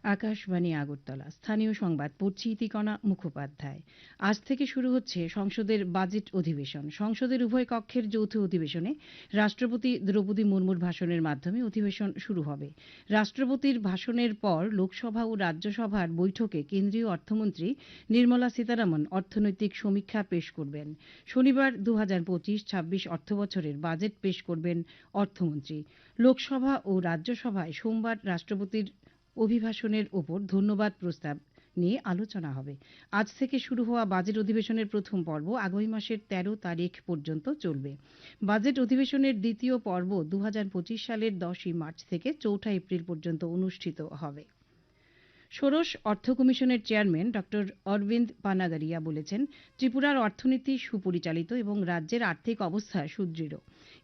আকাশবাণী আগরতলা স্থানীয় সংবাদ পড়ছি ইতিকণা মুখোপাধ্যায়। আজ থেকে শুরু হচ্ছে সংসদের বাজেট অধিবেশন। সংসদের উভয় কক্ষের যৌথ অধিবেশনে রাষ্ট্রপতি দ্রৌপদী মুর্মুর ভাষণের মাধ্যমে অধিবেশন শুরু হবে। রাষ্ট্রপতির ভাষণের পর লোকসভা ও রাজ্যসভার বৈঠকে কেন্দ্রীয় অর্থমন্ত্রী নির্মলা সীতারামন অর্থনৈতিক সমীক্ষা পেশ করবেন। শনিবার ২০২৫-২৬ অর্থবছরের বাজেট পেশ করবেন অর্থমন্ত্রী। লোকসভা ও রাজ্যসভায় সোমবার রাষ্ট্রপতির অভিভাষণের ওপর ধন্যবাদ প্রস্তাব নিয়ে আলোচনা হবে। আজ থেকে শুরু হওয়া বাজেট অধিবেশনের প্রথম পর্ব আগামী মাসের ১৩ তারিখ পর্যন্ত চলবে। বাজেট অধিবেশনের দ্বিতীয় পর্ব ২০২৫ সালের ১০ই মার্চ থেকে ৪ এপ্রিল পর্যন্ত অনুষ্ঠিত হবে। ষোড়শ অর্থ কমিশনের চেয়ারম্যান ড অরবিন্দ পানাগারিয়া বলেছেন, ত্রিপুরার অর্থনীতি সুপরিচালিত এবং রাজ্যের আর্থিক অবস্থা সুদৃঢ়।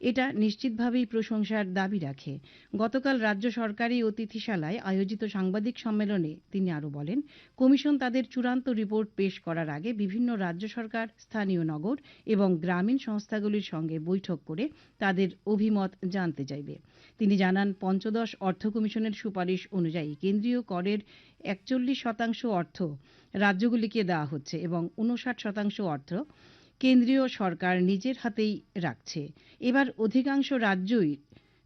এটা নিশ্চিতভাবেই প্রশংসার দাবি রাখে। গতকাল রাজ্য সরকারি অতিথিশালায় আয়োজিত সাংবাদিক সম্মেলনে তিনি আরও বলেন, কমিশন তাদের চূড়ান্ত রিপোর্ট পেশ করার আগে বিভিন্ন রাজ্য সরকার, স্থানীয় নগর এবং গ্রামীণ সংস্থাগুলির সঙ্গে বৈঠক করে তাদের অভিমত জানতে চাইবে। তিনি জানান, পঞ্চদশ অর্থ কমিশনের সুপারিশ অনুযায়ী কেন্দ্রীয় করের ৪১% অর্থ রাজ্যগুলিকে দেওয়া হচ্ছে এবং ৫৯% অর্থ কেন্দ্রীয় সরকার নিজের হাতেই রাখছে। এবার অধিকাংশ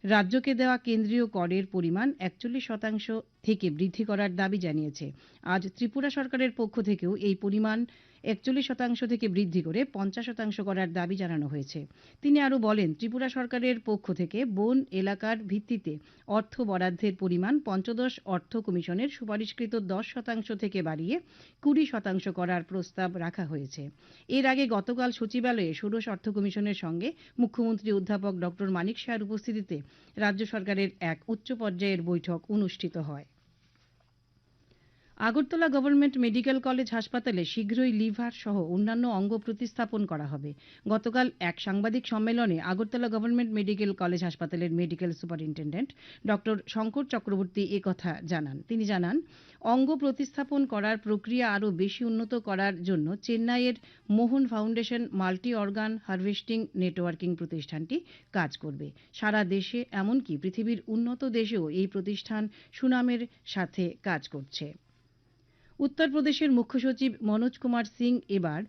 রাজ্যকে দেওয়া কেন্দ্রীয় করের পরিমাণ ৪১% থেকে বৃদ্ধি করার দাবি জানিয়েছে। আজ ত্রিপুরা সরকারের পক্ষ থেকেও এই পরিমাণ ৪১% থেকে বৃদ্ধি করে ৫০% করার দাবি জানানো হয়েছে। তিনি আরও বলেন, ত্রিপুরা সরকারের পক্ষ থেকে বন এলাকার ভিত্তিতে অর্থ বরাদ্দের পরিমাণ পঞ্চদশ অর্থ কমিশনের সুপারিশকৃত ১০% থেকে বাড়িয়ে ২০% করার প্রস্তাব রাখা হয়েছে। এর আগে গতকাল সচিবালয়ে ষোড়শ অর্থ কমিশনের সঙ্গে মুখ্যমন্ত্রী অধ্যাপক ড মানিক সাহার উপস্থিতিতে রাজ্য সরকারের এক উচ্চ পর্যায়ের বৈঠক অনুষ্ঠিত হয়। আগরতলা গভর্নমেন্ট মেডিকেল কলেজ হাসপাতালে শীঘ্রই লিভার সহ অন্যান্য অঙ্গ প্রতিস্থাপন করা হবে। গতকাল এক সাংবাদিক সম্মেলনে আগরতলা গভর্নমেন্ট মেডিকেল কলেজ হাসপাতালের মেডিকেল সুপারিনটেন্ডেন্ট ড শঙ্কর চক্রবর্তী একথা জানান। তিনি জানান, অঙ্গ প্রতিস্থাপন করার প্রক্রিয়া আরও বেশি উন্নত করার জন্য চেন্নাইয়ের Mohan foundation multi organ harvesting networking প্রতিষ্ঠানটি কাজ করবে। সারা দেশে এমনকি পৃথিবীর উন্নত দেশেও এই প্রতিষ্ঠান সুনামের সাথে কাজ করছে। উত্তরপ্রদেশের মুখ্য সচিব মনোজ কুমার সিং এবার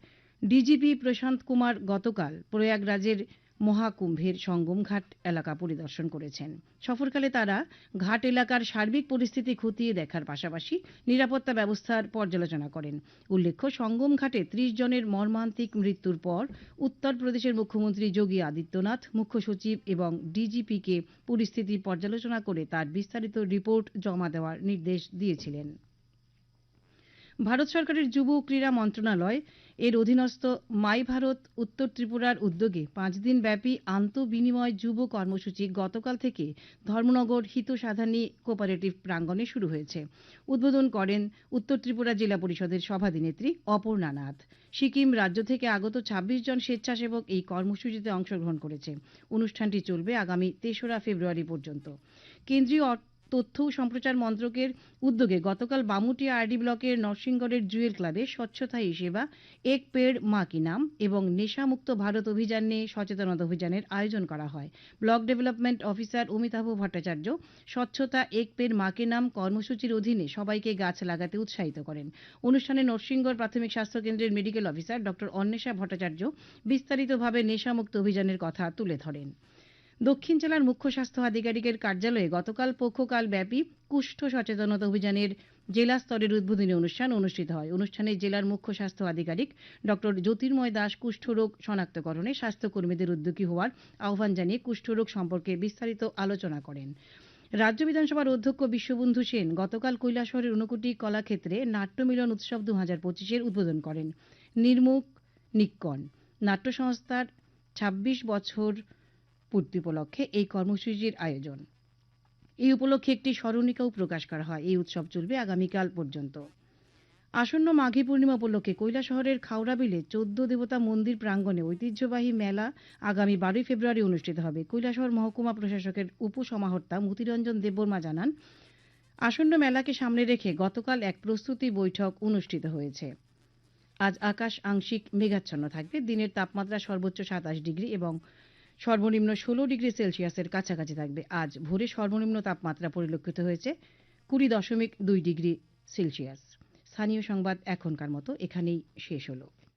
ডিজিপি প্রশান্ত কুমার গতকাল প্রয়াগরাজের মহাকুম্ভের সঙ্গম ঘাট এলাকা পরিদর্শন করেছেন। সফরকালে তারা ঘাট এলাকার সার্বিক পরিস্থিতি খতিয়ে দেখার পাশাপাশি নিরাপত্তা ব্যবস্থার পর্যালোচনা করেন। উল্লেখ্য, সঙ্গম ঘাটে ৩০ জনের মর্মান্তিক মৃত্যুর পর উত্তরপ্রদেশের মুখ্যমন্ত্রী যোগী আদিত্যনাথ মুখ্য সচিব এবং ডিজিপিকে পরিস্থিতি পর্যালোচনা করে তার বিস্তারিত রিপোর্ট জমা দেওয়ার নির্দেশ দিয়েছিলেন। ভারত সরকারের যুব ও ক্রীড়া মন্ত্রণালয় এর অধীনস্থ মাই ভারত উত্তর ত্রিপুরার উদ্যোগে ৫ দিন ব্যাপী আন্তঃবিনিময় যুব কর্মসূচি গতকাল থেকে ধর্মনগর হিতসাধনী কোঅপারেটিভ প্রাঙ্গণে শুরু হয়েছে। উদ্বোধন করেন উত্তর ত্রিপুরা জেলা পরিষদের সভাধিনেত্রী অপর্ণা নাথ। সিকিম রাজ্য থেকে আগত ২৬ জন স্বেচ্ছাসেবক এই কর্মসূচিতে অংশগ্রহণ করেছে। অনুষ্ঠানটি চলবে আগামী ৩রা ফেব্রুয়ারি পর্যন্ত। কেন্দ্রীয় তথ্য ও সম্প্রচার মন্ত্রকের উদ্যোগে গতকাল বামুটিয়া আরডি ব্লকের নরসিংগড়ের জুয়েল ক্লাবে স্বচ্ছতা হি সেবা, এক পেড় মা কি নাম এবং নেশামুক্ত ভারত অভিযান নিয়ে সচেতনতা অভিযানের আয়োজন করা হয়। Block development officer Amitabh Bhattacharya স্বচ্ছতা এক পেড় মা কে নাম কর্মসূচির অধীনে সবাইকে গাছ লাগাতে উৎসাহিত করেন। অনুষ্ঠানে নরসিংগড় প্রাথমিক স্বাস্থ্য কেন্দ্রের মেডিকেল অফিসার ড অন্বেষা ভট্টাচার্য বিস্তারিতভাবে নেশামুক্ত অভিযানের কথা তুলে ধরেন। দক্ষিণ জেলার মুখ্য স্বাস্থ্য আধিকারিকের কার্যালয়ে গতকাল পক্ষকাল ব্যাপী কুষ্ঠ সচেতনতা অভিযানের জেলা স্তরের উদ্বোধনী অনুষ্ঠান অনুষ্ঠিত হয়। অনুষ্ঠানে জেলার মুখ্য স্বাস্থ্য আধিকারিক ড জ্যোতির্ময় দাস কুষ্ঠরোগ শনাক্তকরণে স্বাস্থ্যকর্মীদের উদ্যোগী হওয়ার আহ্বান জানিয়ে কুষ্ঠরোগ সম্পর্কে বিস্তারিত আলোচনা করেন। রাজ্য বিধানসভার অধ্যক্ষ বিশ্ববন্ধু সেন গতকাল কৈলাসহরের ঊনকোটি কলাক্ষেত্রে নাট্যমিলন উৎসব ২০২৫-এর উদ্বোধন করেন। নির্মুখ নিক্কণ নাট্য সংস্থার ২৬ বছর পূর্তি উপলক্ষে এই কর্মসূচির আয়োজন। এই উপলক্ষে একটি স্মরণিকাও প্রকাশ করা হয়। এই উৎসব চলবে আগামীকাল পর্যন্ত। আসন্ন মাঘী পূর্ণিমা উপলক্ষে কৈলাসহরের খাওড়াবিলে ১৪ দেবতা মন্দির প্রাঙ্গণে ঐতিহ্যবাহী মেলা আগামী ১২ ফেব্রুয়ারি অনুষ্ঠিত হবে। কৈলাসহর মহকুমা প্রশাসকের উপসমাহর্তা মতিরঞ্জন দেববর্মা জানান, আসন্ন মেলাকে সামনে রেখে গতকাল এক প্রস্তুতি বৈঠক অনুষ্ঠিত হয়েছে। আজ আকাশ আংশিক মেঘাচ্ছন্ন থাকবে। দিনের তাপমাত্রা সর্বোচ্চ ২৭ ডিগ্রি এবং সর্বনিম্ন ১৬ ডিগ্রি সেলসিয়াসের কাছাকাছি থাকবে। আজ ভোরে সর্বনিম্ন তাপমাত্রা পরিলক্ষিত হয়েছে 20.2 ডিগ্রি সেলসিয়াস। স্থানীয় সংবাদ এখনকার মতো এখানেই শেষ হলো।